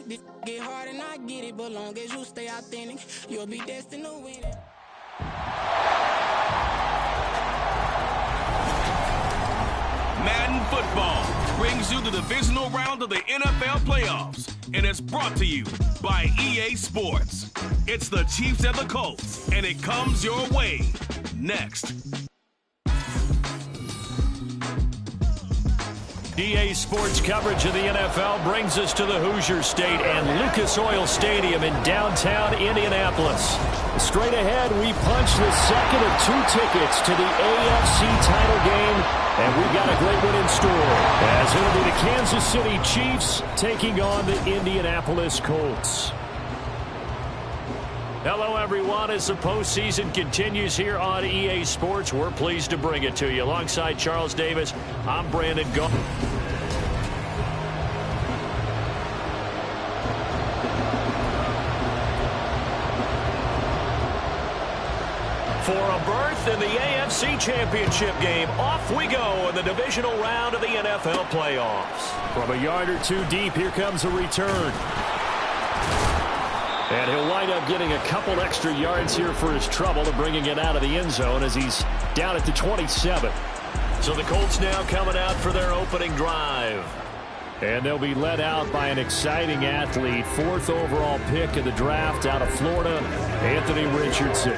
This get hard and I get it, but long as you stay authentic, you'll be destined to win it. Madden Football brings you the divisional round of the NFL playoffs, and it's brought to you by EA Sports. It's the Chiefs and the Colts, and it comes your way next. EA Sports coverage of the NFL brings us to the Hoosier State and Lucas Oil Stadium in downtown Indianapolis. Straight ahead, we punch the second of 2 tickets to the AFC title game, and we've got a great one in store, as it'll be the Kansas City Chiefs taking on the Indianapolis Colts. Hello, everyone. As the postseason continues here on EA Sports, we're pleased to bring it to you. Alongside Charles Davis, I'm Brandon Gault. For a berth in the AFC Championship game, off we go in the divisional round of the NFL playoffs. From a yard or two deep, here comes a return. And he'll wind up getting a couple extra yards here for his trouble and bringing it out of the end zone as he's down at the 27. So the Colts now coming out for their opening drive. And they'll be led out by an exciting athlete, 4th overall pick of the draft out of Florida, Anthony Richardson.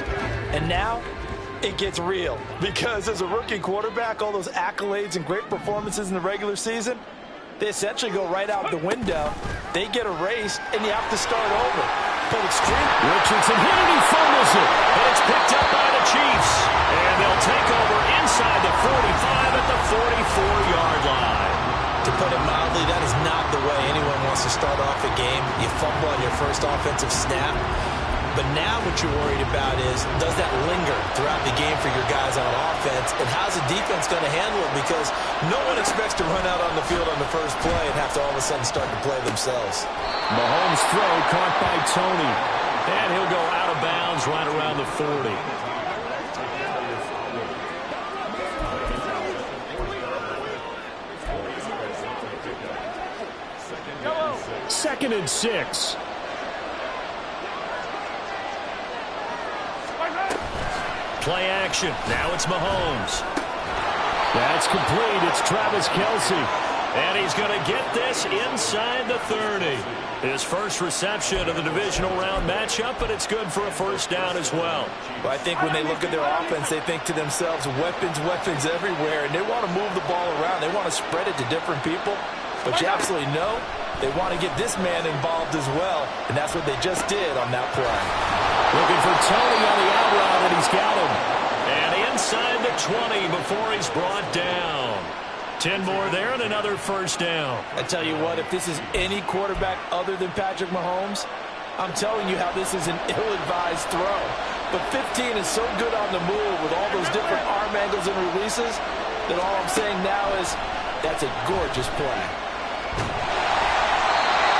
And now it gets real, because as a rookie quarterback, all those accolades and great performances in the regular season, they essentially go right out the window. They get erased, and you have to start over. But Richardson hit it, he fumbles it. And it's picked up by the Chiefs. And they'll take over inside the 45 at the 44-yard line. To put it mildly, that is not the way anyone wants to start off a game. You fumble on your first offensive snap. But now what you're worried about is, does that linger throughout the game for your guys on offense? And how's the defense going to handle it? Because no one expects to run out on the field on the first play and have to all of a sudden start to play themselves. Mahomes' throw caught by Tony. And he'll go out of bounds right around the 40. Second and 6. Play action. Now it's Mahomes. That's complete. It's Travis Kelce. And he's going to get this inside the 30. His first reception of the divisional round matchup, but it's good for a first down as well. Well, I think when they look at their offense, they think to themselves, weapons, weapons everywhere, and they want to move the ball around. They want to spread it to different people. But you absolutely know they want to get this man involved as well, and that's what they just did on that play. Looking for Tony on the out route, and he's got him. And inside the 20 before he's brought down. 10 more there and another first down. I tell you what, if this is any quarterback other than Patrick Mahomes, I'm telling you how this is an ill-advised throw. But 15 is so good on the move with all those different arm angles and releases that all I'm saying now is that's a gorgeous play.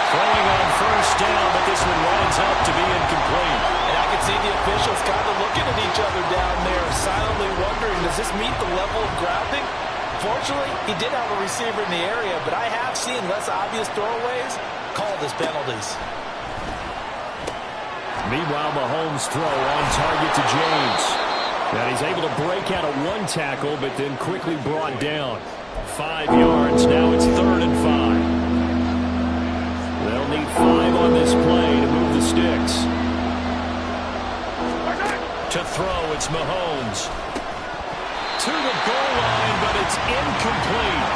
Throwing on first down, but this one winds up to be incomplete. And I can see the officials kind of looking at each other down there, silently wondering, does this meet the level of grounding? Fortunately, he did have a receiver in the area, but I have seen less obvious throwaways called as penalties. Meanwhile, Mahomes' throw on target to James. Now he's able to break out of one tackle, but then quickly brought down. 5 yards. Now it's 3rd and 5. They'll need 5 on this play to move the sticks. To throw, it's Mahomes. To the goal line, but it's incomplete.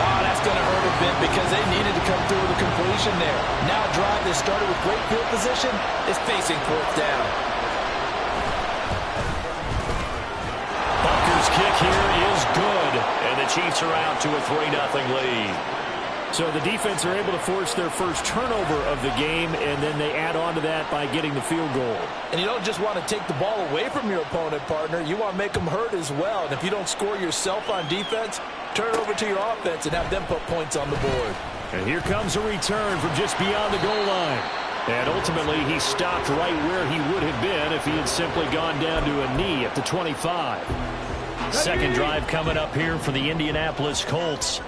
Oh, that's going to hurt a bit because they needed to come through with a completion there. Now a drive that started with great field position is facing 4th down. Butker's kick here is good, and the Chiefs are out to a 3-0 lead. So the defense are able to force their first turnover of the game, and then they add on to that by getting the field goal. And you don't just want to take the ball away from your opponent, partner. You want to make them hurt as well. And if you don't score yourself on defense, turn it over to your offense and have them put points on the board. And here comes a return from just beyond the goal line. And ultimately, he stopped right where he would have been if he had simply gone down to a knee at the 25. Second drive coming up here for the Indianapolis Colts.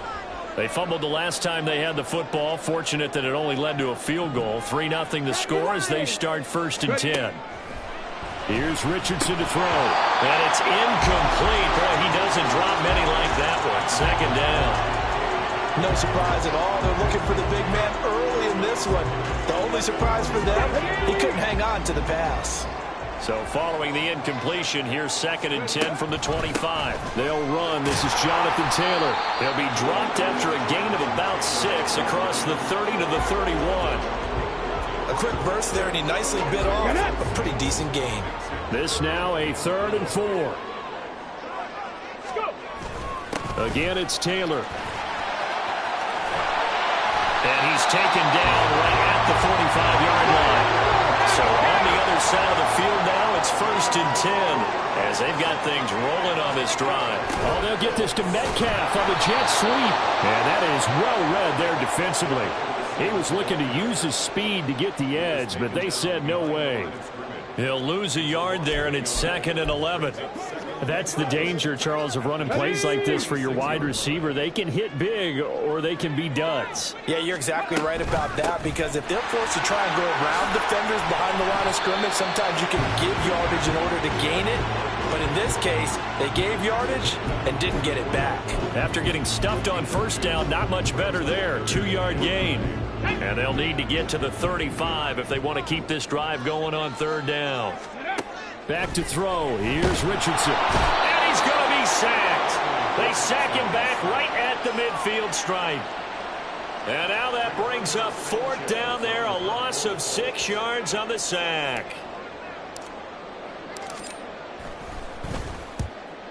They fumbled the last time they had the football. Fortunate that it only led to a field goal. 3-0 the score as they start 1st and 10. Here's Richardson to throw. And it's incomplete. Boy, he doesn't drop many like that one. 2nd down. No surprise at all. They're looking for the big man early in this one. The only surprise for them, he couldn't hang on to the pass. So following the incompletion, here's 2nd and 10 from the 25. They'll run. This is Jonathan Taylor. He'll be dropped after a gain of about 6 across the 30 to the 31. A quick burst there, and he nicely bit off a pretty decent gain. This now a 3rd and 4. Again, it's Taylor. And he's taken down right at the 45-yard line. So on the other side of the field now, it's 1st and 10 as they've got things rolling on this drive. Oh, they'll get this to Metcalf on the jet sweep. And that is well read there defensively. He was looking to use his speed to get the edge, but they said no way. He'll lose a yard there, and it's 2nd and 11. That's the danger, Charles, of running plays like this for your wide receiver. They can hit big or they can be duds. Yeah, you're exactly right about that, because if they're forced to try and go around defenders behind the line of scrimmage, sometimes you can give yardage in order to gain it. But in this case, they gave yardage and didn't get it back. After getting stuffed on 1st down, not much better there. 2-yard gain. And they'll need to get to the 35 if they want to keep this drive going on 3rd down. Back to throw. Here's Richardson. And he's going to be sacked. They sack him back right at the midfield stripe. And now that brings up 4th down there, a loss of 6 yards on the sack.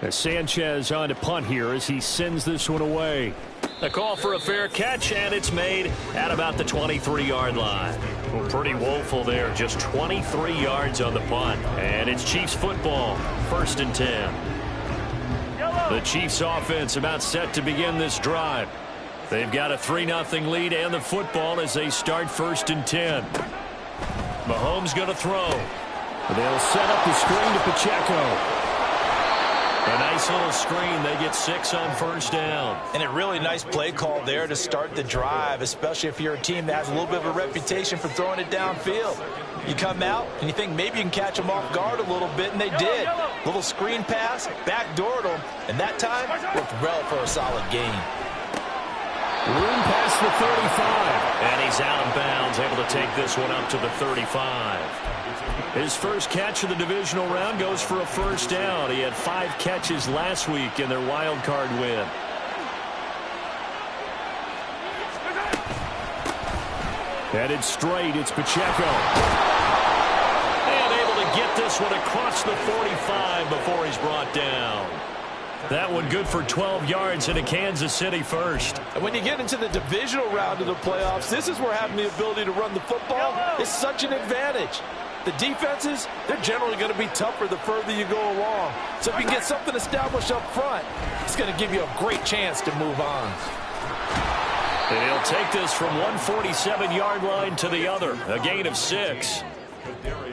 As Sanchez on to punt here as he sends this one away. The call for a fair catch, and it's made at about the 23-yard line. Well, pretty woeful there. Just 23 yards on the punt. And it's Chiefs football. 1st and 10. The Chiefs offense about set to begin this drive. They've got a 3-0 lead and the football as they start 1st and 10. Mahomes going to throw. They'll set up the screen to Pacheco. A nice little screen. They get 6 on 1st down. And a really nice play call there to start the drive, especially if you're a team that has a little bit of a reputation for throwing it downfield. You come out and you think maybe you can catch them off guard a little bit, and they did. Little screen pass, backdoored them, and that time worked well for a solid gain. Room past the 35. And he's out of bounds, able to take this one up to the 35. His first catch of the divisional round goes for a 1st down. He had 5 catches last week in their wild card win. Headed straight, it's Pacheco. And able to get this one across the 45 before he's brought down. That one good for 12 yards into Kansas City 1st. And when you get into the divisional round of the playoffs, this is where having the ability to run the football is such an advantage. The defenses, they're generally going to be tougher the further you go along. So if you can get something established up front, it's going to give you a great chance to move on. And he'll take this from 147-yard line to the other. A gain of 6.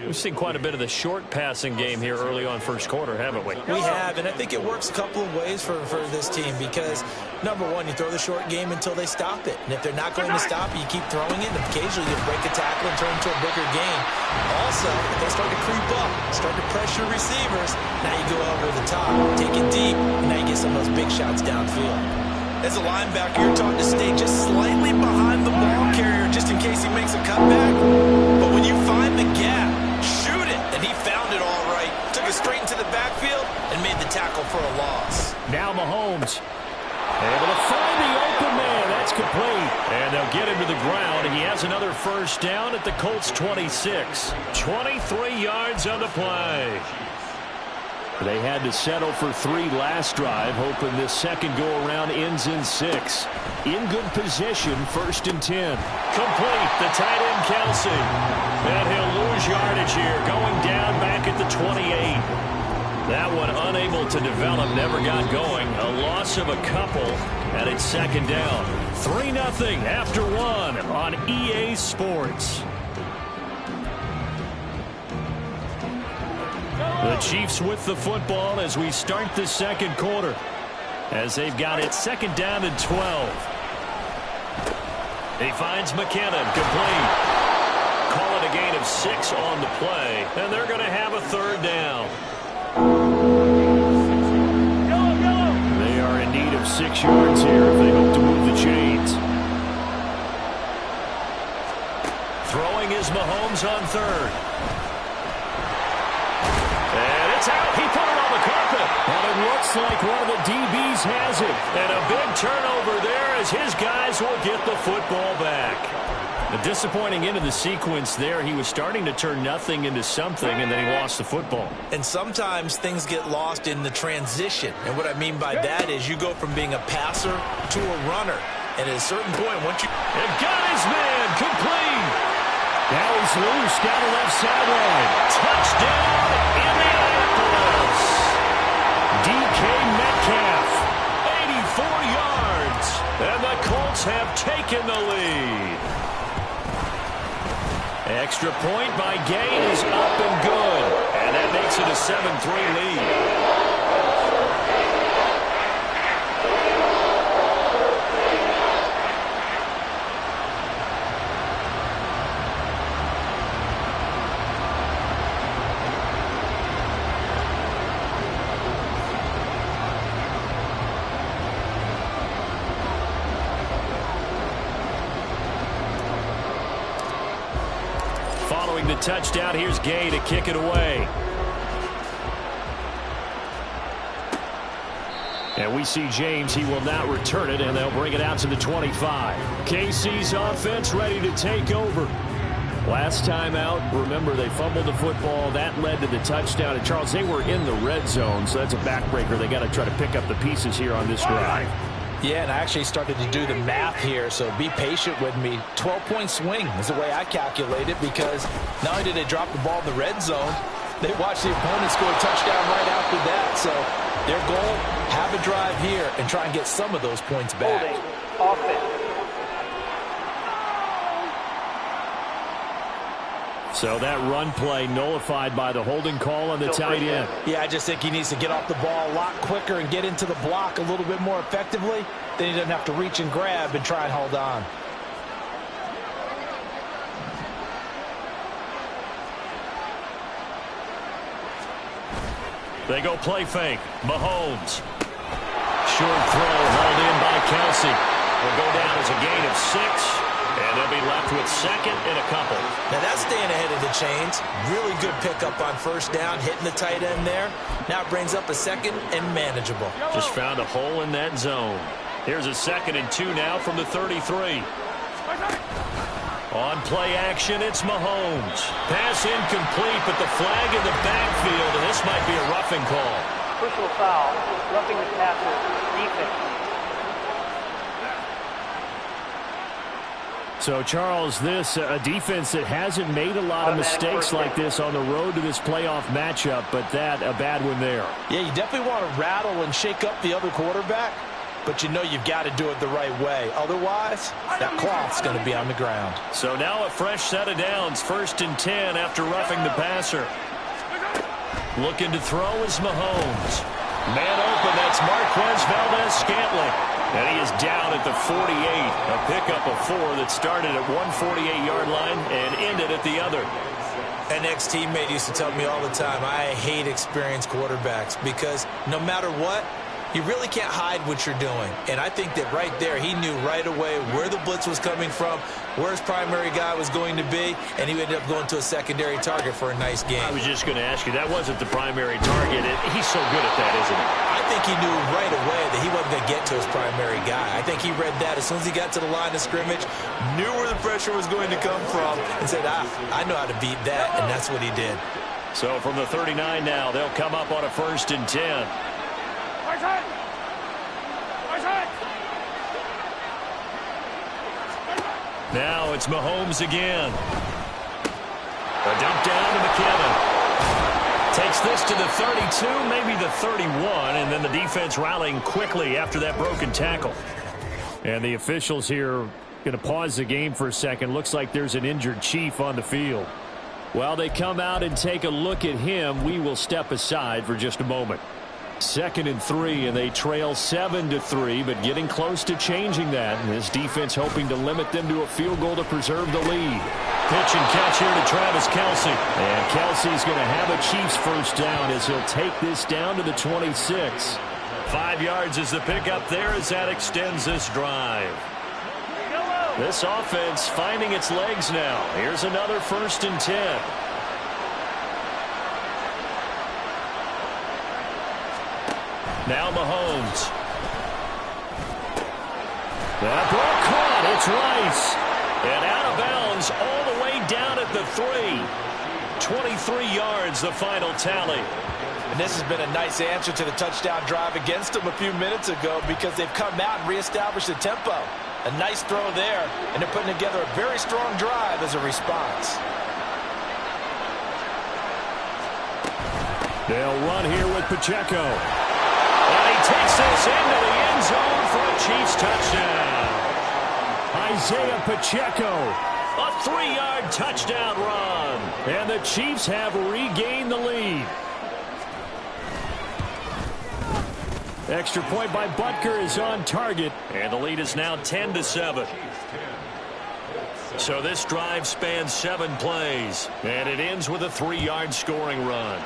We've seen quite a bit of the short passing game here early on 1st quarter, haven't we? We have, and I think it works a couple of ways for this team because, number one, you throw the short game until they stop it. And if they're not going to stop it, you keep throwing it, and occasionally you break a tackle and turn it into a bigger gain. Also, if they start to creep up, start to pressure receivers, now you go over the top, take it deep, and now you get some of those big shots downfield. As a linebacker, you're taught to stay just slightly behind the ball carrier just in case he makes a cutback. But when you find the gap, shoot it. And he found it all right. Took it straight into the backfield and made the tackle for a loss. Now Mahomes. Able to find the open man. That's complete. And they'll get him to the ground. He has another 1st down at the Colts 26. 23 yards on the play. They had to settle for 3 last drive, hoping this second go-around ends in 6. In good position, 1st and 10. Complete, the tight end Kelsey. And he'll lose yardage here, going down back at the 28. That one unable to develop, never got going. A loss of a couple, and it's 2nd down. 3-0 after 1 on EA Sports. The Chiefs with the football as we start the 2nd quarter. As they've got it 2nd down and 12. He finds McKinnon, complete. Call it a gain of 6 on the play, and they're going to have a third down. They are in need of 6 yards here if they hope to move the chains. Throwing is Mahomes on third. And it's out. He put it on the carpet. And it looks like one of the DBs has it. And a big turnover there as his guys will get the football back. A disappointing end of the sequence there. He was starting to turn nothing into something, and then he lost the football. And sometimes things get lost in the transition. And what I mean by that is you go from being a passer to a runner. And at a certain point, once you... And got his man complete. Now he's loose down the left sideline. Touchdown, Indianapolis. DK Metcalf, 84 yards. And the Colts have taken the lead. Extra point by Gay is up and good. And that makes it a 7-3 lead. Following the touchdown, here's Gay to kick it away. And we see James. He will not return it, and they'll bring it out to the 25. KC's offense ready to take over. Last time out, remember, they fumbled the football. That led to the touchdown. And, Charles, they were in the red zone, so that's a backbreaker. They got to try to pick up the pieces here on this drive. Yeah, and I actually started to do the math here, so be patient with me. 12-point swing is the way I calculate it, because not only did they drop the ball in the red zone, they watched the opponent score a touchdown right after that. So their goal, have a drive here and try and get some of those points back. So that run play nullified by the holding call on the tight end. Yeah, I just think he needs to get off the ball a lot quicker and get into the block a little bit more effectively. Then he doesn't have to reach and grab and try and hold on. They go play fake. Mahomes. Short throw hauled in by Kelsey. Will go down as a gain of 6. And they'll be left with second and a couple. Now that's staying ahead of the chains. Really good pickup on first down, hitting the tight end there. Now it brings up a second and manageable. Just found a hole in that zone. Here's a 2nd and 2 now from the 33. On play action, it's Mahomes. Pass incomplete, but the flag in the backfield, and this might be a roughing call. Personal foul, roughing the passer, defense. So, Charles, this a defense that hasn't made a lot of mistakes like this on the road to this playoff matchup, but that a bad one there. Yeah, you definitely want to rattle and shake up the other quarterback, but you know you've got to do it the right way. Otherwise, that cloth's going to be on the ground. So now a fresh set of downs, 1st and 10 after roughing the passer. Looking to throw is Mahomes. Man open, that's Marquez Valdez-Scantling. And he is down at the 48. A pickup of 4 that started at one 48-yard line and ended at the other. An ex-teammate used to tell me all the time, I hate experienced quarterbacks because no matter what, you really can't hide what you're doing. And I think that right there, he knew right away where the blitz was coming from, where his primary guy was going to be, and he ended up going to a secondary target for a nice game. I was just going to ask you, that wasn't the primary target. He's so good at that, isn't he? I think he knew right away that he wasn't going to get to his primary guy. I think he read that as soon as he got to the line of scrimmage, knew where the pressure was going to come from, and said, I know how to beat that, and that's what he did. So from the 39 now, they'll come up on a 1st and 10. Now it's Mahomes again. A dump down to McKinnon. Takes this to the 32, maybe the 31, and then the defense rallying quickly after that broken tackle. And the officials here going to pause the game for a second. Looks like there's an injured Chief on the field. While they come out and take a look at him, we will step aside for just a moment. 2nd and 3, and they trail 7-3, but getting close to changing that. And this defense hoping to limit them to a field goal to preserve the lead. Pitch and catch here to Travis Kelce. And Kelce's going to have a Chiefs first down as he'll take this down to the 26. 5 yards is the pickup there as that extends this drive. This offense finding its legs now. Here's another 1st and 10. Now Mahomes. That ball caught. It's Rice. And out of bounds all the way down at the 3. 23 yards the final tally. And this has been a nice answer to the touchdown drive against them a few minutes ago because they've come out and reestablished the tempo. A nice throw there, and they're putting together a very strong drive as a response. They'll run here with Pacheco. And he takes this into the end zone for a Chiefs touchdown. Isaiah Pacheco. A 3-yard touchdown run. And the Chiefs have regained the lead. Extra point by Butker is on target. And the lead is now 10-7. So this drive spans 7 plays. And it ends with a 3-yard scoring run.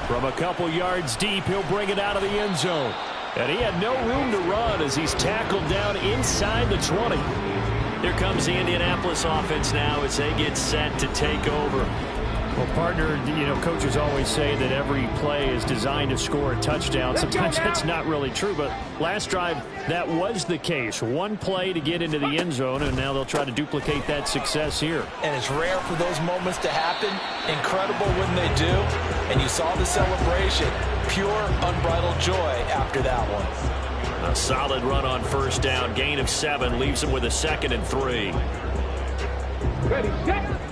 From a couple yards deep, he'll bring it out of the end zone. And he had no room to run as he's tackled down inside the 20. Here comes the Indianapolis offense now as they get set to take over. Well, partner, coaches always say that every play is designed to score a touchdown. Sometimes that's not really true, but last drive, that was the case. One play to get into the end zone, and now they'll try to duplicate that success here. And it's rare for those moments to happen. Incredible when they do. And you saw the celebration. Pure, unbridled joy after that one. A solid run on first down. Gain of 7 leaves them with a 2nd and 3. Ready, set.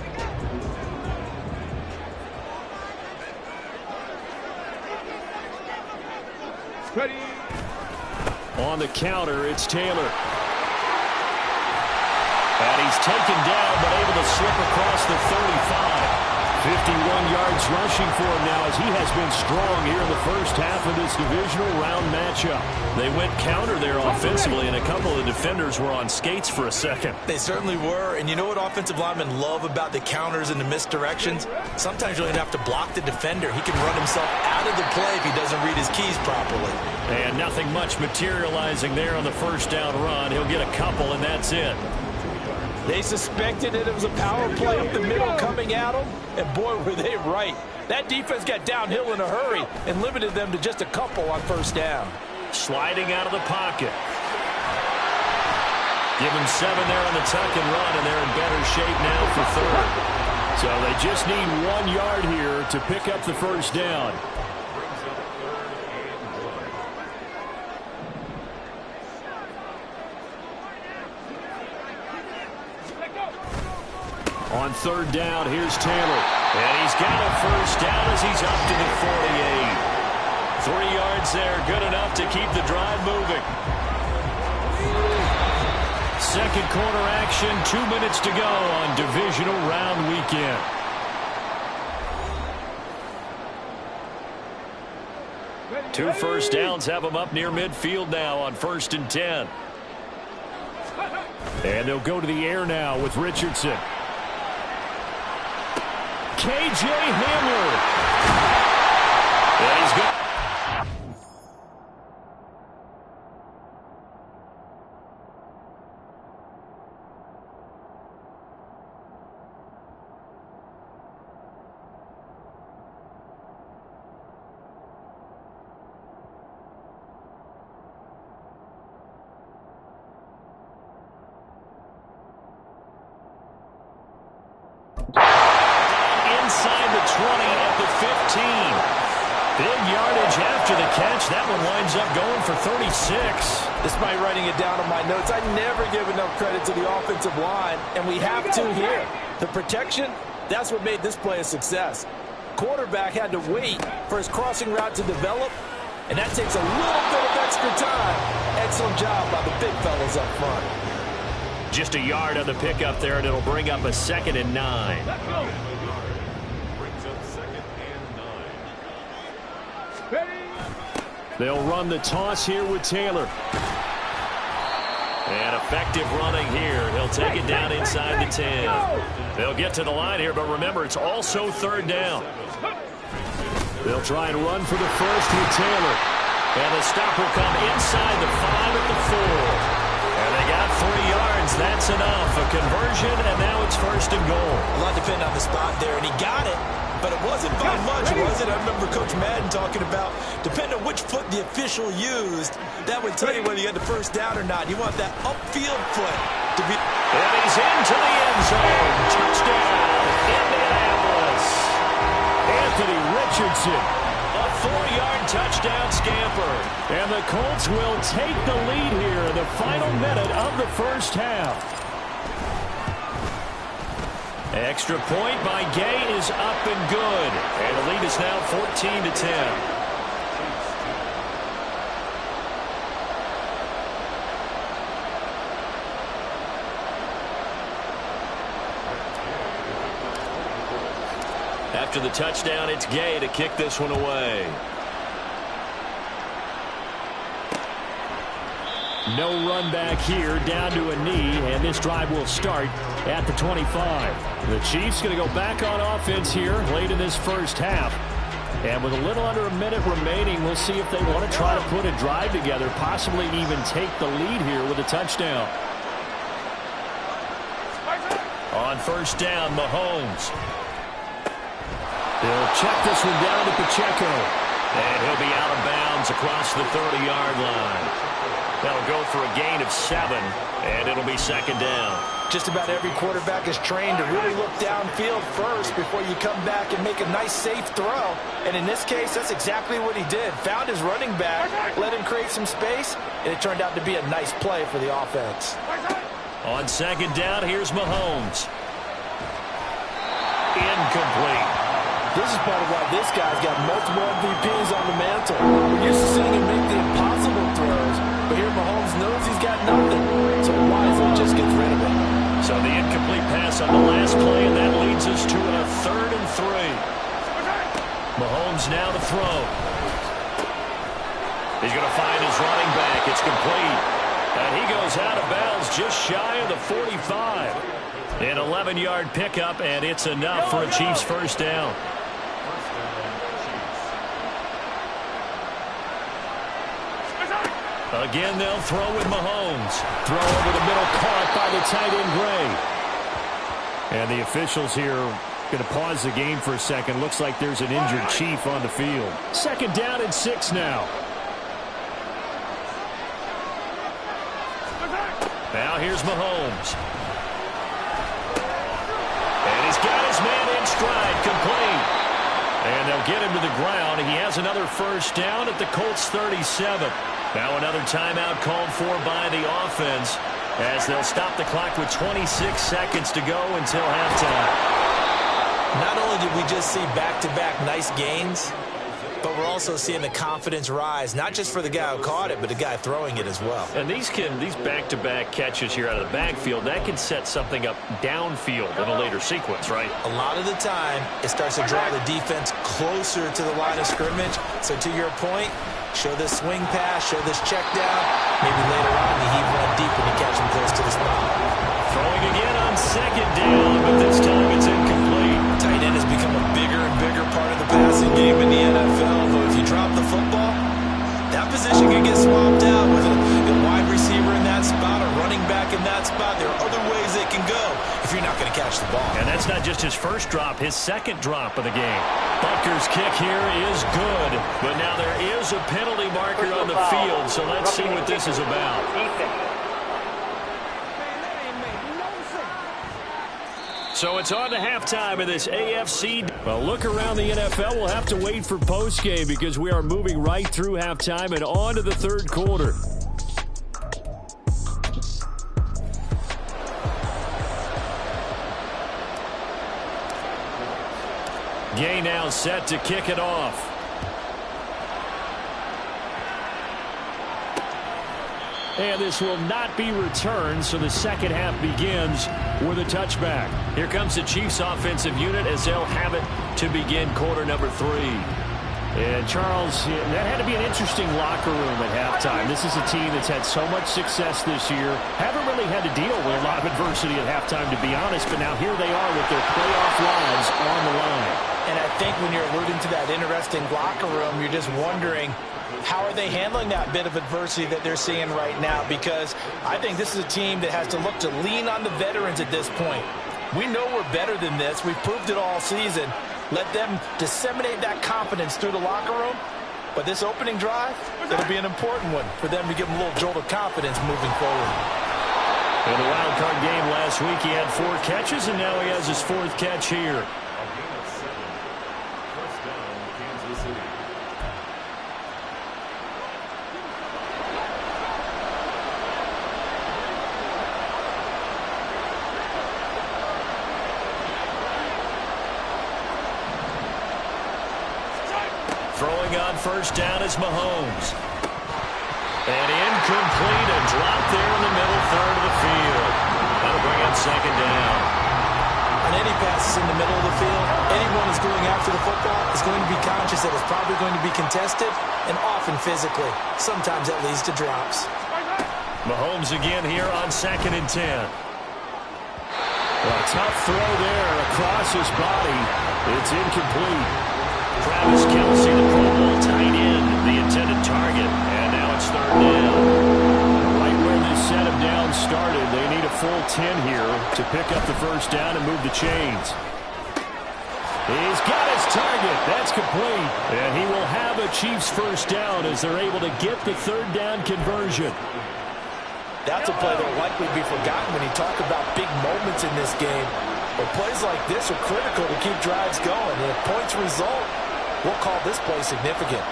Ready. On the counter, it's Taylor. And he's taken down, but able to slip across the 35. 51 yards rushing for him now as he has been strong here in the first half of this divisional round matchup. They went counter there offensively, and a couple of defenders were on skates for a second. They certainly were, and you know what offensive linemen love about the counters and the misdirections? Sometimes you don't have to block the defender. He can run himself out of the play if he doesn't read his keys properly. And nothing much materializing there on the first down run. He'll get a couple, and that's it. They suspected that it was a power play up the middle coming at them, and boy, were they right. That defense got downhill in a hurry and limited them to just a couple on first down. Sliding out of the pocket. Give them 7 there on the tuck and run, and they're in better shape now for 3rd. So they just need 1 yard here to pick up the first down. On 3rd down, here's Taylor. And he's got a first down as he's up to the 48. 3 yards there, good enough to keep the drive moving. Second quarter action, 2 minutes to go on divisional round weekend. Two first downs have them up near midfield now on 1st and 10. And they'll go to the air now with Richardson. K.J. Hamler. And he's good. Inside the 20 at the 15. Big yardage after the catch. That one winds up going for 36. Despite writing it down on my notes, I never give enough credit to the offensive line, and we have to here. The protection, that's what made this play a success. Quarterback had to wait for his crossing route to develop, and that takes a little bit of extra time. Excellent job by the big fellas up front. Just a yard on the pickup there, and it'll bring up a 2nd and 9. They'll run the toss here with Taylor. And effective running here. He'll take it down inside the 10. They'll get to the line here, but remember, it's also third down. They'll try and run for the first with Taylor. And the stop will come inside the 5 at the 4. And they got 3 yards. That's enough. A conversion, and now it's first and goal. A lot depended on the spot there, and he got it. But it wasn't by much, was it? I remember Coach Madden talking about, depending on which foot the official used, that would tell you whether you had the first down or not. You want that upfield foot to be... And he's into the end zone. Touchdown, Indianapolis. Anthony Richardson. A 4-yard touchdown scamper. And the Colts will take the lead here in the final minute of the first half. Extra point by Gay is up and good. And the lead is now 14-10. After the touchdown, it's Gay to kick this one away. No run back here, down to a knee, and this drive will start at the 25. The Chiefs going to go back on offense here late in this first half. And with a little under a minute remaining, we'll see if they want to try to put a drive together, possibly even take the lead here with a touchdown. On first down, Mahomes. They'll check this one down to Pacheco. And he'll be out of bounds across the 30-yard line. That'll go for a gain of 7, and it'll be second down. Just about every quarterback is trained to really look downfield first before you come back and make a nice, safe throw. And in this case, that's exactly what he did. Found his running back, let him create some space, and it turned out to be a nice play for the offense. On second down, here's Mahomes. Incomplete. This is part of why this guy's got multiple MVPs on the mantle. We're used to seeing him make the impossible throws, but here Mahomes knows he's got nothing, so wisely just gets rid of it. So the incomplete pass on the last play, and that leads us to a 3rd and 3. Mahomes now to throw. He's going to find his running back. It's complete. And he goes out of bounds just shy of the 45. An 11-yard pickup, and it's enough for a Chiefs first down. Again, they'll throw with Mahomes. Throw over the middle, caught by the tight end Gray. And the officials here going to pause the game for a second. Looks like there's an injured Chief on the field. Second down and 6 now. Now here's Mahomes. And he's got his man in stride, complete. And they'll get him to the ground. He has another first down at the Colts 37. Now another timeout called for by the offense as they'll stop the clock with 26 seconds to go until halftime. Not only did we just see back-to-back nice gains, but we're also seeing the confidence rise, not just for the guy who caught it, but the guy throwing it as well. And these back-to-back catches here out of the backfield, that can set something up downfield in a later sequence, right? A lot of the time, it starts to draw the defense closer to the line of scrimmage. So to your point, show this swing pass, show this check down. Maybe later on, you heave one deep when you catch him close to the spot. Throwing again on second down, but this time it's incomplete. Tight end has become a bigger and bigger part of the passing game in the NFL. Though if you drop the football, that position can get swapped out with a wide receiver in that spot, a running back in that spot. There are other ways it can go if you're not going to catch the ball. And that's not just his first drop, his second drop of the game. Butker's kick here is good, but now there is a penalty marker on the field, so let's see what this is about. So it's on to halftime of this AFC. Well, look around the NFL. We'll have to wait for postgame because we are moving right through halftime and on to the third quarter. Gay now set to kick it off. And this will not be returned, so the second half begins with a touchback. Here comes the Chiefs offensive unit as they'll have it to begin quarter number 3. And, Charles, that had to be an interesting locker room at halftime. This is a team that's had so much success this year. Haven't really had to deal with a lot of adversity at halftime, to be honest. But now here they are with their playoff lives on the line. And I think when you're alluding to that interesting locker room, you're just wondering, how are they handling that bit of adversity that they're seeing right now? Because I think this is a team that has to look to lean on the veterans at this point. We know we're better than this. We've proved it all season. Let them disseminate that confidence through the locker room. But this opening drive, it'll be an important one for them to give them a little jolt of confidence moving forward. In the wild card game last week, he had 4 catches, and now he has his 4th catch here. Throwing on first down is Mahomes. And incomplete, a drop there in the middle third of the field. That'll bring up second down. On any passes in the middle of the field, anyone who's going after the football is going to be conscious that it's probably going to be contested and often physically. Sometimes that leads to drops. Mahomes again here on 2nd and 10. A tough throw there across his body. It's incomplete. Travis Kelce, the Pro Bowl tight end, the intended target. And now it's 3rd down. Right where they set him down started, they need a full 10 here to pick up the first down and move the chains. He's got his target. That's complete. And he will have a Chiefs first down as they're able to get the 3rd down conversion. That's a play that will likely be forgotten when you talk about big moments in this game. But plays like this are critical to keep drives going. And if points result, we'll call this play significant.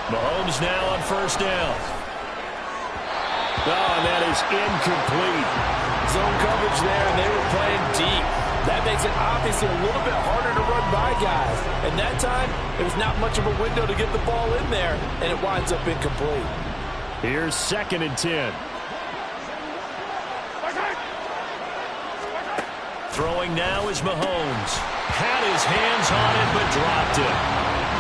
Mahomes now on first down. Oh, and that is incomplete. Zone coverage there, and they were playing deep. That makes it obviously a little bit harder to run by guys. And that time, there was not much of a window to get the ball in there, and it winds up incomplete. Here's 2nd and 10. Throwing now is Mahomes. Had his hands on it, but dropped it.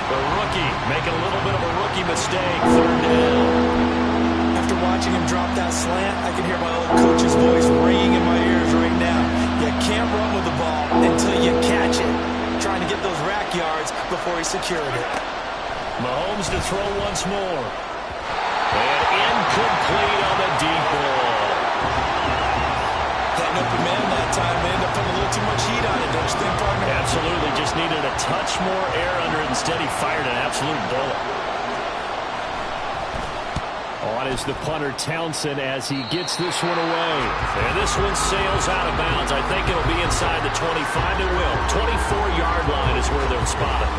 The rookie making a little bit of a rookie mistake. 3rd down. After watching him drop that slant, I can hear my old coach's voice ringing in my ears right now. You can't run with the ball until you catch it. Trying to get those rack yards before he secured it. Mahomes to throw once more. And incomplete on the deep ball. That open man that time may end up putting a little too much heat on it, don't you think, partner? Absolutely. Just needed a touch more air under it. Instead, he fired an absolute bullet. On is the punter Townsend as he gets this one away. And this one sails out of bounds. I think it'll be inside the 25. It will. 24-yard line is where they'll spot it.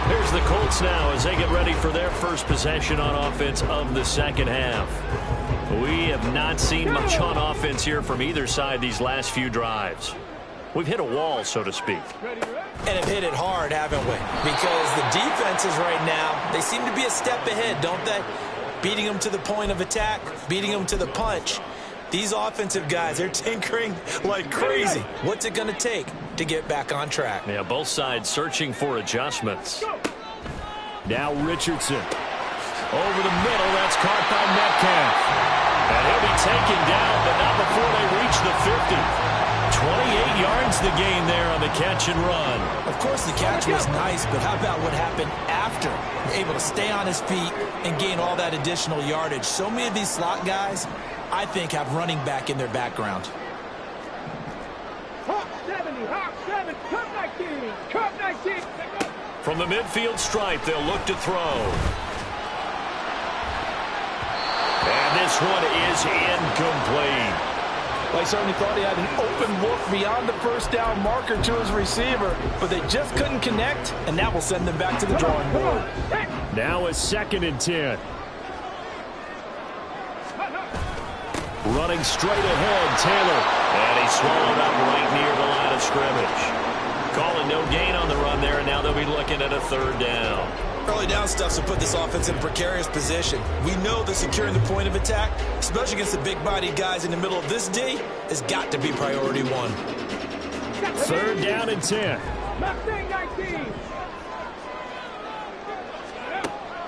Here's the Colts now as they get ready for their first possession on offense of the 2nd half. We have not seen much on offense here from either side these last few drives. We've hit a wall, so to speak. And have hit it hard, haven't we? Because the defenses right now, they seem to be a step ahead, don't they? Beating them to the point of attack, beating them to the punch. These offensive guys, they're tinkering like crazy. What's it going to take to get back on track? Yeah, both sides searching for adjustments. Now Richardson. Over the middle, that's caught by Metcalf. And he'll be taken down, but not before they reach the 50. 28 yards the gain there on the catch and run. Of course, the catch was nice, but how about what happened after? Able to stay on his feet and gain all that additional yardage. So many of these slot guys, I think, have running back in their background. Hawk 70, Hawk 7, Cup 19, Cup 19. From the midfield stripe, they'll look to throw. And this one is incomplete. Well, I certainly thought he had an open look beyond the first down marker to his receiver, but they just couldn't connect, and that will send them back to the drawing board. Now a 2nd and 10. Running straight ahead, Taylor. And he swallowed up right near the line of scrimmage. Calling no gain on the run there, and now they'll be looking at a 3rd down. Early down stuff to put this offense in a precarious position. We know that securing the point of attack, especially against the big-bodied guys in the middle of this D, has got to be priority 1. 3rd down and 10. Mustang 19.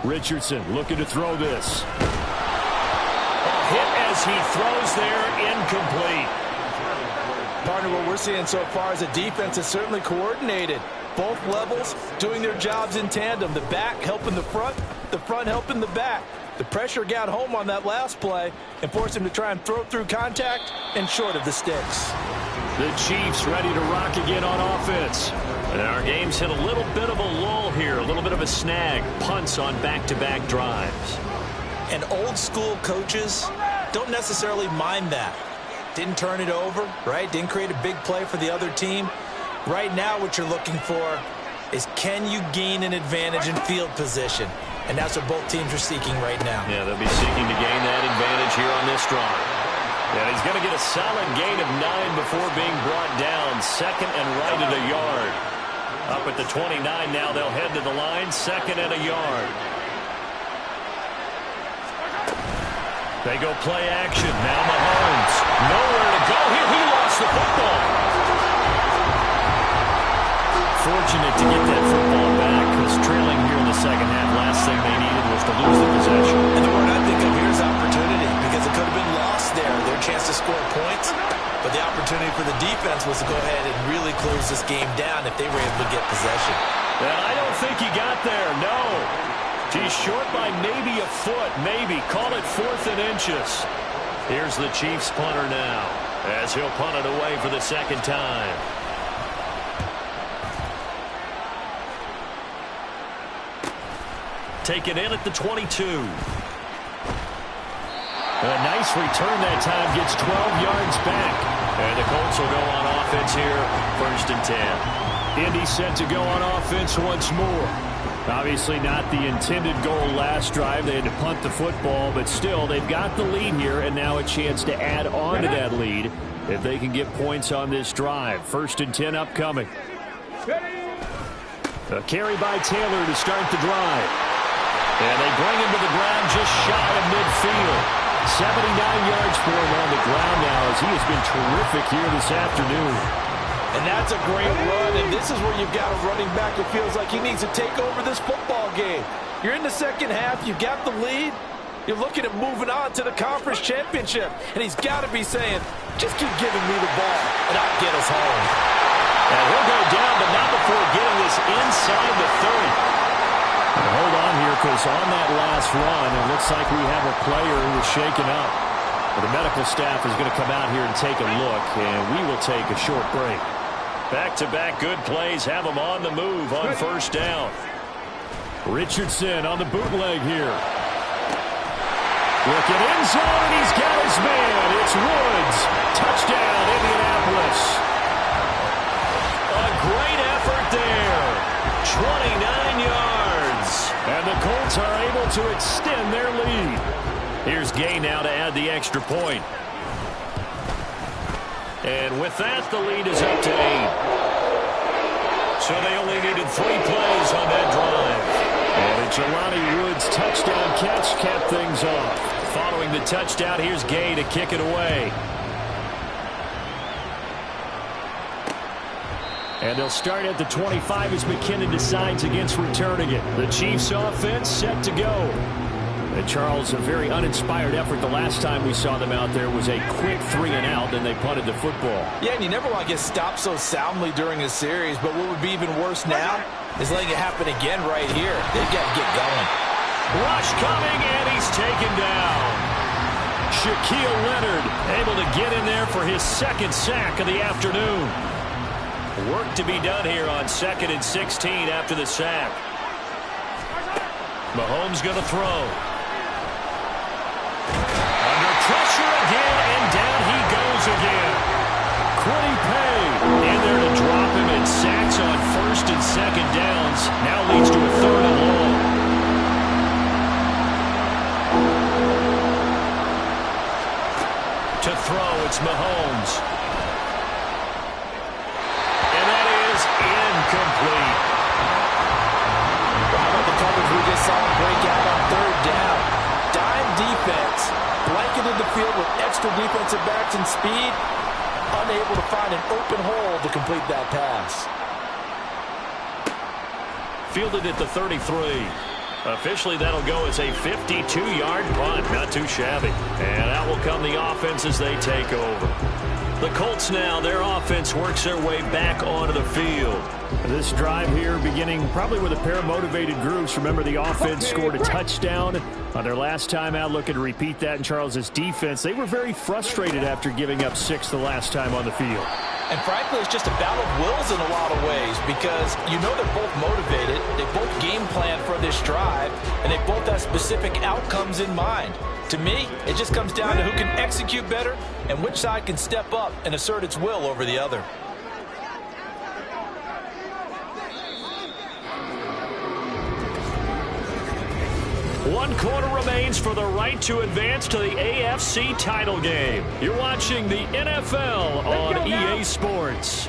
Richardson looking to throw this. A hit as he throws there, incomplete. Partner, what we're seeing so far is a defense is certainly coordinated. Both levels doing their jobs in tandem. The back helping the front helping the back. The pressure got home on that last play and forced him to try and throw through contact and short of the sticks. The Chiefs ready to rock again on offense. And our game's hit a little bit of a lull here, a little bit of a snag. Punts on back-to-back drives. And old school coaches don't necessarily mind that. Didn't turn it over, right? Didn't create a big play for the other team. Right now what you're looking for is, can you gain an advantage in field position? And that's what both teams are seeking right now. Yeah, they'll be seeking to gain that advantage here on this drive. And he's going to get a solid gain of 9 before being brought down. Second and right at a yard. Up at the 29 now, they'll head to the line. Second and a yard. They go play action. Now Mahomes. Nowhere to go here. He lost the football. Fortunate to get that football back, because trailing here in the second half, last thing they needed was to lose the possession. And the word I think of here is opportunity, because it could have been lost there. Their chance to score points, but the opportunity for the defense was to go ahead and really close this game down if they were able to get possession. And I don't think he got there, no. He's short by maybe a foot, maybe. Call it 4th and inches. Here's the Chiefs punter now, as he'll punt it away for the second time. Taken in at the 22. A nice return that time, gets 12 yards back. And the Colts will go on offense here, 1st and 10. Indy set to go on offense once more. Obviously not the intended goal last drive. They had to punt the football, but still, they've got the lead here, and now a chance to add on to that lead if they can get points on this drive. 1st and 10 upcoming. A carry by Taylor to start the drive. And they bring him to the ground just shy of midfield. 79 yards for him on the ground now, as he has been terrific here this afternoon. And that's a great run, and this is where you've got a running back who feels like he needs to take over this football game. You're in the second half, you've got the lead, you're looking at moving on to the conference championship, and he's got to be saying, just keep giving me the ball, and I'll get us home. And he'll go down, but not before getting this inside the 30. Hold on here, because on that last run, it looks like we have a player who was shaken up. But the medical staff is going to come out here and take a look, and we will take a short break. Back-to-back good plays have him on the move on 1st down. Richardson on the bootleg here. Looking end zone, and he's got his man. It's Woods. Touchdown, Indianapolis. A great effort there. 29 yards. And the Colts are able to extend their lead. Here's Gay now to add the extra point. And with that, the lead is up to 8. So they only needed 3 plays on that drive. And a Jelani Woods touchdown catch capped things off. Following the touchdown, here's Gay to kick it away. And they'll start at the 25 as McKinnon decides against returning it. The Chiefs offense set to go. And Charles, a very uninspired effort. The last time we saw them out there was a quick 3 and out, then they punted the football. Yeah, and you never want to get stopped so soundly during a series, but what would be even worse now is letting it happen again right here. They've got to get going. Rush coming, and he's taken down. Shaquille Leonard able to get in there for his 2nd sack of the afternoon. Work to be done here on 2nd and 16 after the sack. Mahomes going to throw. Under pressure again, and down he goes again. Quiddy Pay in there to drop him, and sacks on 1st and 2nd downs. Now leads to a 3rd and long. To throw, it's Mahomes. Incomplete. How about the coverage we just saw break out on 3rd down? Dime defense, blanketed the field with extra defensive backs and speed, unable to find an open hole to complete that pass. Fielded at the 33. Officially, that'll go as a 52-yard punt. Not too shabby. And out will come the offense as they take over. The Colts now, their offense works their way back onto the field. This drive here beginning probably with a pair of motivated groups. Remember, the offense scored a touchdown on their last time out. Looking to repeat that in Charles's defense. They were very frustrated after giving up 6 the last time on the field. And frankly, it's just a battle of wills in a lot of ways because you know they're both motivated. They both game plan for this drive, and they both have specific outcomes in mind. To me, it just comes down to who can execute better and which side can step up and assert its will over the other. One quarter remains for the right to advance to the AFC title game. You're watching the NFL on EA Sports.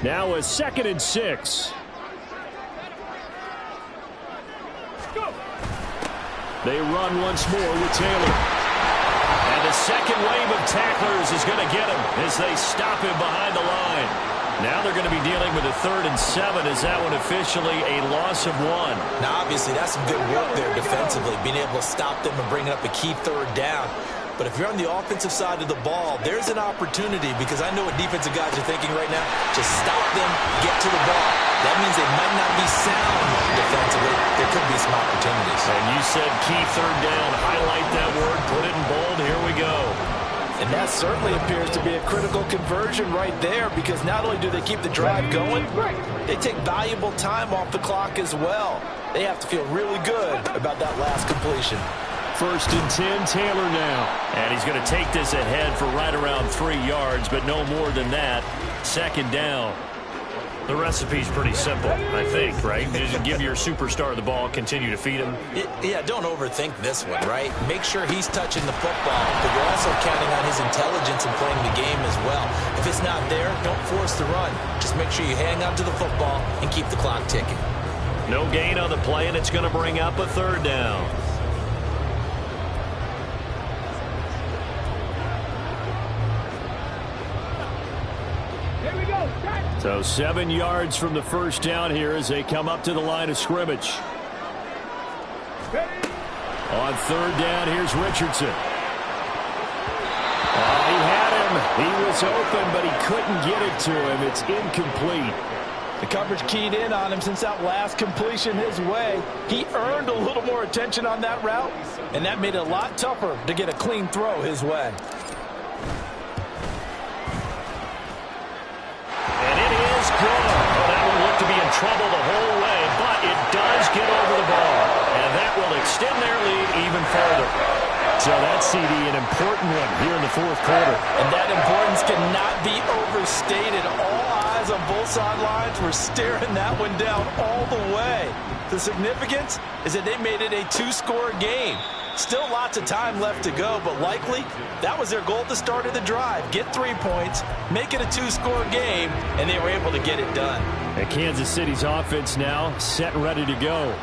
Now a 2nd and 6. They run once more with Taylor. And the second wave of tacklers is going to get him as they stop him behind the line. Now they're going to be dealing with a 3rd and 7. Is that one officially a loss of 1? Now, obviously, that's some good work there defensively, being able to stop them and bringing up a key 3rd down. But if you're on the offensive side of the ball, there's an opportunity because I know what defensive guys are thinking right now. Just stop them, get to the ball. That means they might not be sound defensively. There could be some opportunities. And you said key 3rd down. Highlight that word. Put it in bold. Here we go. And that certainly appears to be a critical conversion right there because not only do they keep the drive going, they take valuable time off the clock as well. They have to feel really good about that last completion. 1st and 10, Taylor now. And he's going to take this ahead for right around 3 yards, but no more than that. 2nd down. The recipe's pretty simple, I think, right? Just give your superstar the ball, continue to feed him. Yeah, don't overthink this one, right? Make sure he's touching the football, but you're also counting on his intelligence in playing the game as well. If it's not there, don't force the run. Just make sure you hang on to the football and keep the clock ticking. No gain on the play, and it's going to bring up a 3rd down. So 7 yards from the 1st down here as they come up to the line of scrimmage. On 3rd down, here's Richardson. He had him. He was open, but he couldn't get it to him. It's incomplete. The coverage keyed in on him since that last completion his way. He earned a little more attention on that route, and that made it a lot tougher to get a clean throw his way. That will look to be in trouble the whole way, but it does get over the ball. And that will extend their lead even further. So that CD, an important one here in the 4th quarter. And that importance cannot be overstated. All eyes on both sidelines were staring that one down all the way. The significance is that they made it a 2-score game. Still lots of time left to go, but likely that was their goal at the start of the drive. Get 3 points, make it a 2-score game, and they were able to get it done. And Kansas City's offense now set and ready to go.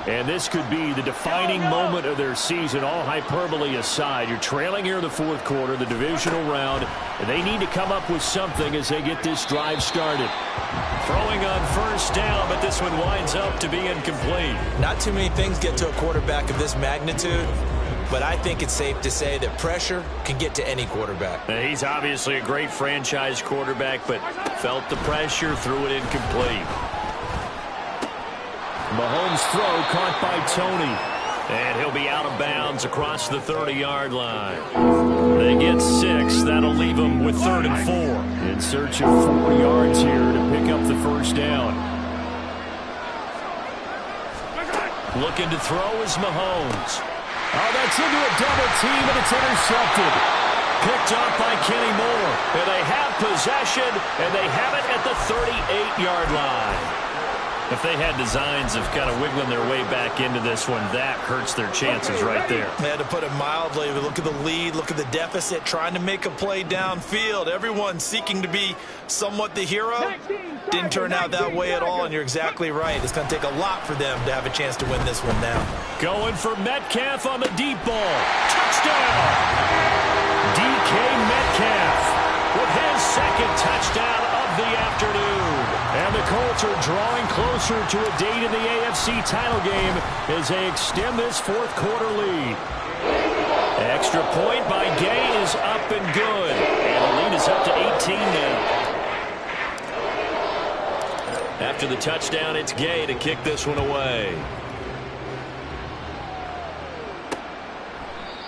And this could be the defining moment of their season, all hyperbole aside. You're trailing here in the 4th quarter, the divisional round, and they need to come up with something as they get this drive started. Throwing on 1st down, but this one winds up to be incomplete. Not too many things get to a quarterback of this magnitude, but I think it's safe to say that pressure can get to any quarterback. He's obviously a great franchise quarterback, but felt the pressure, threw it incomplete. Mahomes' throw caught by Tony. And he'll be out of bounds across the 30-yard line. They get 6. That'll leave them with 3rd and 4. In search of 4 yards here to pick up the 1st down. Looking to throw is Mahomes. Oh, that's into a double team, and it's intercepted. Picked up by Kenny Moore. And they have possession, and they have it at the 38-yard line. If they had designs of kind of wiggling their way back into this one, that hurts their chances right there. They had to put it mildly. Look at the lead, look at the deficit, trying to make a play downfield. Everyone seeking to be somewhat the hero. Didn't turn out that way at all, and you're exactly right. It's going to take a lot for them to have a chance to win this one now. Going for Metcalf on the deep ball. Touchdown! DK Metcalf with his 2nd touchdown of the afternoon. And the Colts Colts are drawing closer to a date in the AFC title game as they extend this fourth quarter lead. Extra point by Gay is up and good. And the lead is up to 18 now. After the touchdown, it's Gay to kick this one away.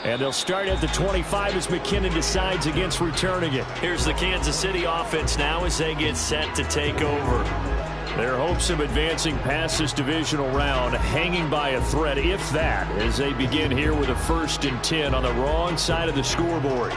And they'll start at the 25 as McKinnon decides against returning it. Here's the Kansas City offense now as they get set to take over. Their hopes of advancing past this divisional round hanging by a thread, if that, as they begin here with a 1st and 10 on the wrong side of the scoreboard.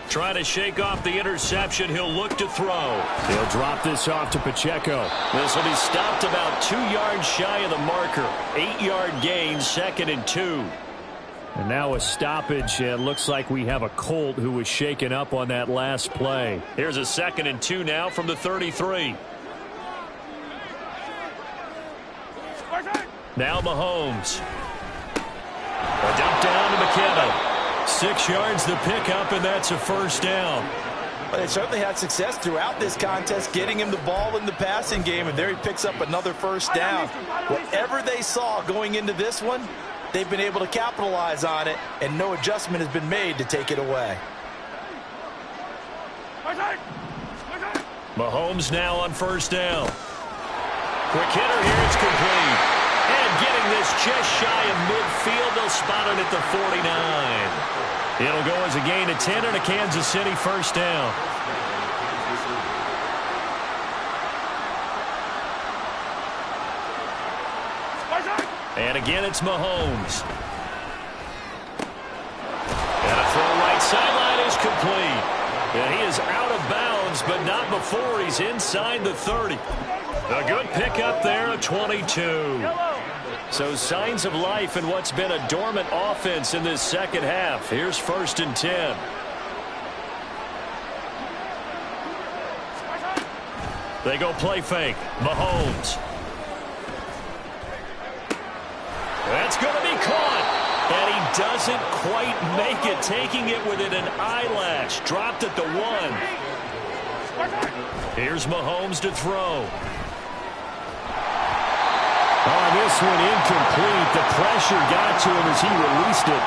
Trying to shake off the interception. He'll look to throw. He'll drop this off to Pacheco. This will be stopped about 2 yards shy of the marker. 8-yard gain, 2nd and 2. And now a stoppage. It looks like we have a Colt who was shaken up on that last play. Here's a 2nd and 2 now from the 33. Now Mahomes. A dump down to McKinnon. 6 yards the pickup, and that's a 1st down. But they certainly had success throughout this contest getting him the ball in the passing game, and there he picks up another 1st down. Whatever they saw going into this one, they've been able to capitalize on it, and no adjustment has been made to take it away. Mahomes now on 1st down. Quick hitter here, it's complete. And getting this just shy of midfield, they'll spot it at the 49. It'll go as a gain of 10 and a Kansas City 1st down. And again, it's Mahomes. And a throw right sideline is complete. And he is out of bounds, but not before he's inside the 30. A good pickup there, a 22. So signs of life in what's been a dormant offense in this second half. Here's 1st and 10. They go play fake. Mahomes. That's going to be caught. And he doesn't quite make it, taking it within an eyelash. Dropped at the 1. Here's Mahomes to throw. Oh, this one incomplete. The pressure got to him as he released it.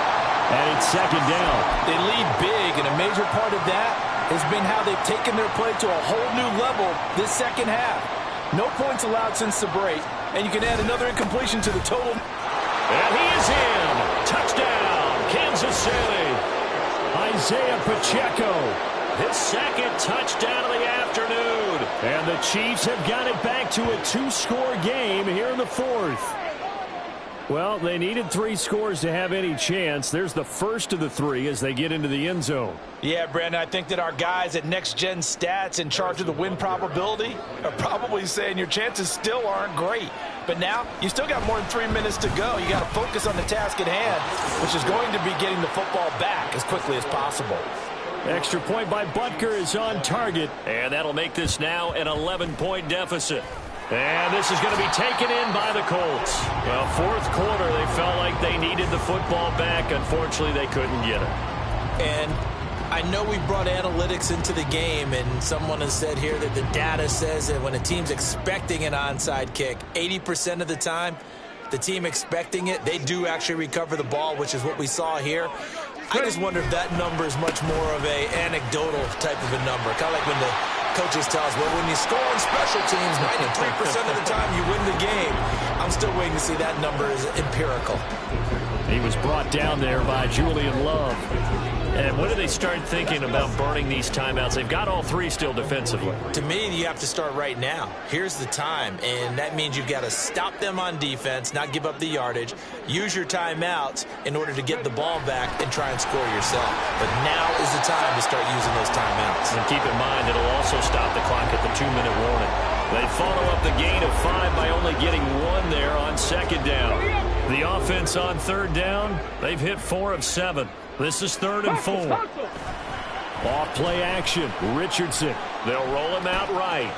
And it's 2nd down. They lead big, and a major part of that has been how they've taken their play to a whole new level this second half. No points allowed since the break, and you can add another incompletion to the total. And he is in. Touchdown, Kansas City. Isaiah Pacheco. His 2nd touchdown of the afternoon. And the Chiefs have got it back to a 2-score game here in the 4th. Well, they needed 3 scores to have any chance. There's the first of the 3 as they get into the end zone. Yeah, Brandon, I think that our guys at Next Gen Stats in charge of the win probability are probably saying your chances still aren't great. But now, you still got more than 3 minutes to go. You got to focus on the task at hand, which is going to be getting the football back as quickly as possible. Extra point by Butker is on target. And that'll make this now an 11-point deficit. And this is going to be taken in by the Colts. Well, 4th quarter, they felt like they needed the football back. Unfortunately, they couldn't get it. And I know we brought analytics into the game, and someone has said here that the data says that when a team's expecting an onside kick, 80% of the time, the team expecting it, they do actually recover the ball, which is what we saw here. I just wonder if that number is much more of a anecdotal type of a number. Kind of like when the coaches tell us, well, when you score on special teams, 93% of the time you win the game. I'm still waiting to see that number is empirical. He was brought down there by Julian Love. And when do they start thinking about burning these timeouts? They've got all 3 still defensively. To me, you have to start right now. Here's the time, and that means you've got to stop them on defense, not give up the yardage, use your timeouts in order to get the ball back and try and score yourself. But now is the time to start using those timeouts. And keep in mind, it'll also stop the clock at the 2-minute warning. They follow up the gain of 5 by only getting 1 there on 2nd down. The offense on 3rd down, they've hit 4 of 7. This is 3rd and 4. Off play action. Richardson. They'll roll him out right.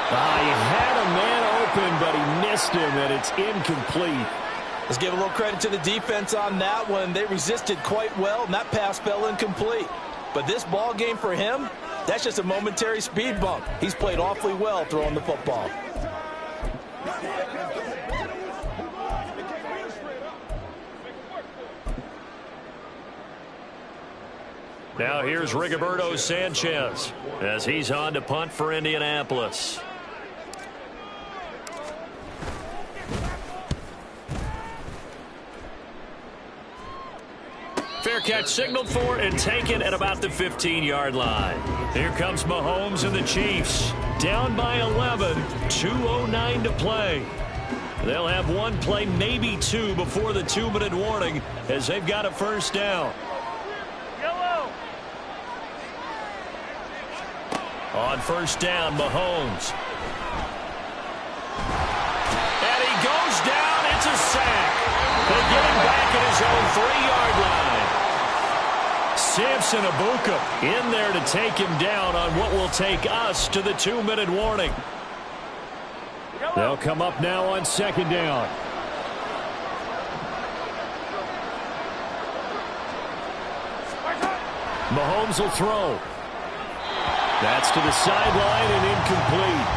He had a man open, but he missed him, and it's incomplete. Let's give a little credit to the defense on that one. They resisted quite well, and that pass fell incomplete. But this ball game for him, that's just a momentary speed bump. He's played awfully well throwing the football. Now here's Rigoberto Sanchez as he's on to punt for Indianapolis. Fair catch signaled for and taken at about the 15-yard line. Here comes Mahomes and the Chiefs. Down by 11, 2:09 to play. They'll have one play, maybe two, before the 2-minute warning as they've got a first down. On first down, Mahomes. And he goes down. It's a sack. They get him back at his own 3-yard line. Samson Abuka in there to take him down on what will take us to the 2-minute warning. They'll come up now on second down. Mahomes will throw. That's to the sideline and incomplete.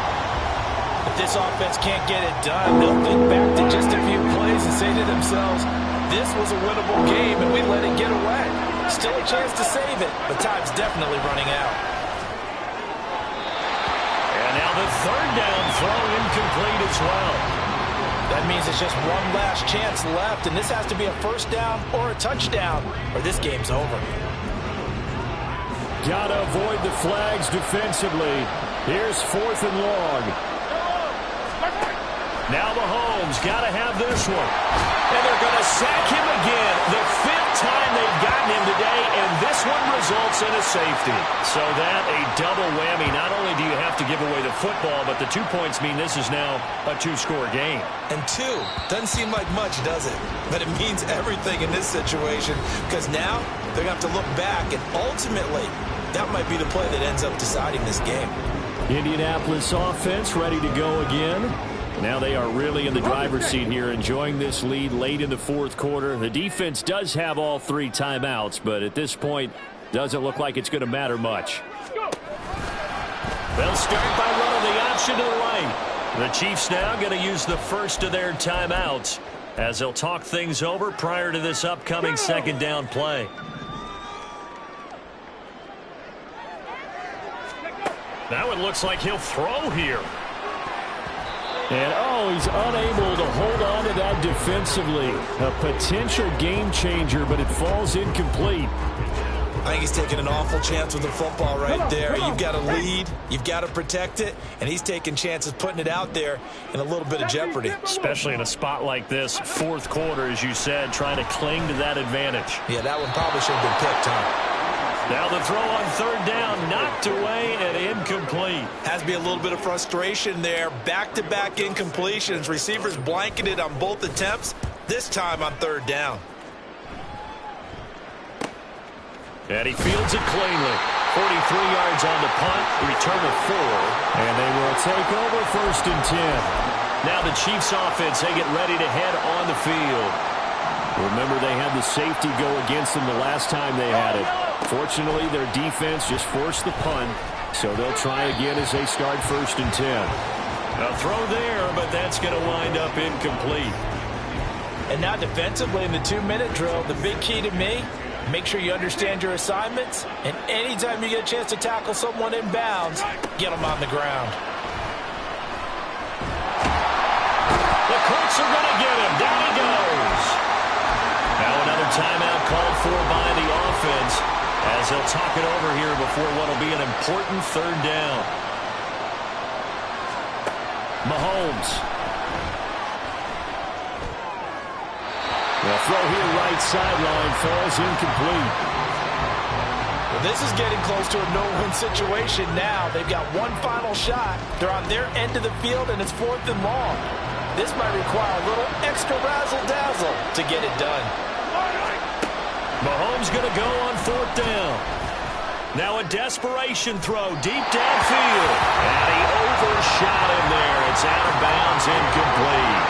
If this offense can't get it done, they'll think back to just a few plays and say to themselves, this was a winnable game and we let it get away. Still a chance to save it, but time's definitely running out. And now the third down throw incomplete as well. That means it's just one last chance left, and this has to be a first down or a touchdown, or this game's over. Gotta avoid the flags defensively. Here's 4th and long. Now Mahomes got to have this one. And they're going to sack him again. The 5th time they've gotten him today, and this one results in a safety. So that a double whammy. Not only do you have to give away the football, but the 2 points mean this is now a 2-score game. And 2 doesn't seem like much, does it? But it means everything in this situation, because now they're going to have to look back, and ultimately that might be the play that ends up deciding this game. Indianapolis offense ready to go again. Now they are really in the driver's seat here, enjoying this lead late in the 4th quarter. The defense does have all 3 timeouts, but at this point, doesn't look like it's going to matter much. They'll start by running the option to the right. The Chiefs now going to use the first of their timeouts as they'll talk things over prior to this upcoming second down play. Now it looks like he'll throw here. And, he's unable to hold on to that defensively. A potential game changer, but it falls incomplete. I think he's taking an awful chance with the football right there. You've got to lead, you've got to protect it, and he's taking chances putting it out there in a little bit of jeopardy. Especially in a spot like this, 4th quarter, as you said, trying to cling to that advantage. Yeah, that one probably should have been picked, huh? Now the throw on 3rd down, knocked away and incomplete. Has to be a little bit of frustration there. Back-to-back incompletions. Receivers blanketed on both attempts, this time on 3rd down. And he fields it cleanly. 43 yards on the punt, return of 4. And they will take over 1st and 10. Now the Chiefs offense, they get ready to head on the field. Remember, they had the safety go against them the last time they had it. Fortunately, their defense just forced the punt, so they'll try again as they start 1st and 10. A throw there, but that's going to wind up incomplete. And now defensively in the 2-minute drill, the big key to me, make sure you understand your assignments, and anytime you get a chance to tackle someone in bounds, get them on the ground. The Colts are going to get him. Down he goes. Now another timeout called for by the offense as they'll talk it over here before what will be an important 3rd down. Mahomes. The throw here right sideline falls incomplete. Well, this is getting close to a no-win situation now. They've got one final shot. They're on their end of the field, and it's 4th and long. This might require a little extra razzle-dazzle to get it done. Mahomes going to go on 4th down. Now a desperation throw deep downfield. And he overshot him there. It's out of bounds one's incomplete.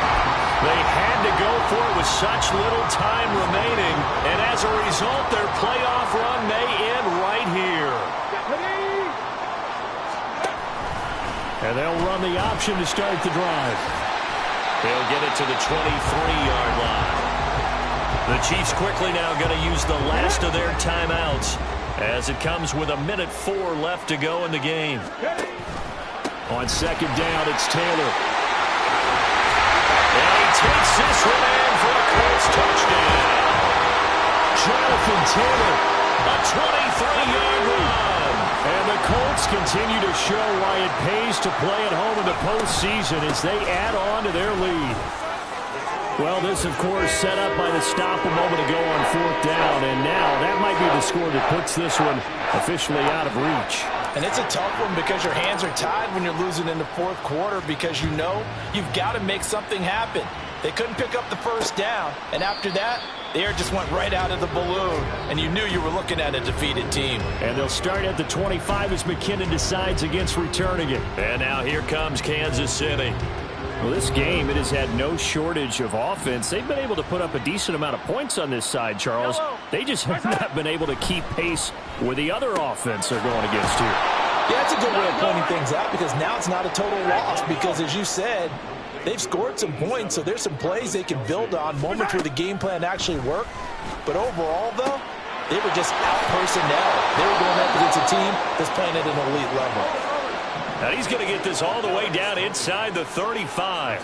They had to go for it with such little time remaining, and as a result, their playoff run may end right here. And they'll run the option to start the drive. They'll get it to the 23-yard line. The Chiefs quickly now going to use the last of their timeouts as it comes with 1:04 left to go in the game. On second down, it's Taylor. And he takes this one in for a Colts touchdown. Jonathan Taylor, a 23-yard run. And the Colts continue to show why it pays to play at home in the postseason as they add on to their lead. Well, this, of course, set up by the stop a moment ago on fourth down, and now that might be the score that puts this one officially out of reach. And it's a tough one because your hands are tied when you're losing in the fourth quarter because you know you've got to make something happen. They couldn't pick up the first down, and after that, the air just went right out of the balloon, and you knew you were looking at a defeated team. And they'll start at the 25 as McKinnon decides against returning it. And now here comes Kansas City. Well, this game, it has had no shortage of offense. They've been able to put up a decent amount of points on this side, Charles. They just have not been able to keep pace with the other offense they're going against here. Yeah, that's a good way of pointing things out because now it's not a total loss because, as you said, they've scored some points, so there's some plays they can build on, moments where the game plan actually worked. But overall, though, they were just out-personnel. They were going up against a team that's playing at an elite level. And he's going to get this all the way down inside the 35.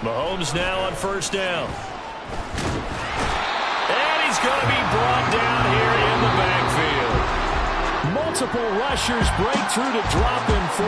Mahomes now on first down. And he's going to be brought down here in the backfield. Multiple rushers break through to drop him for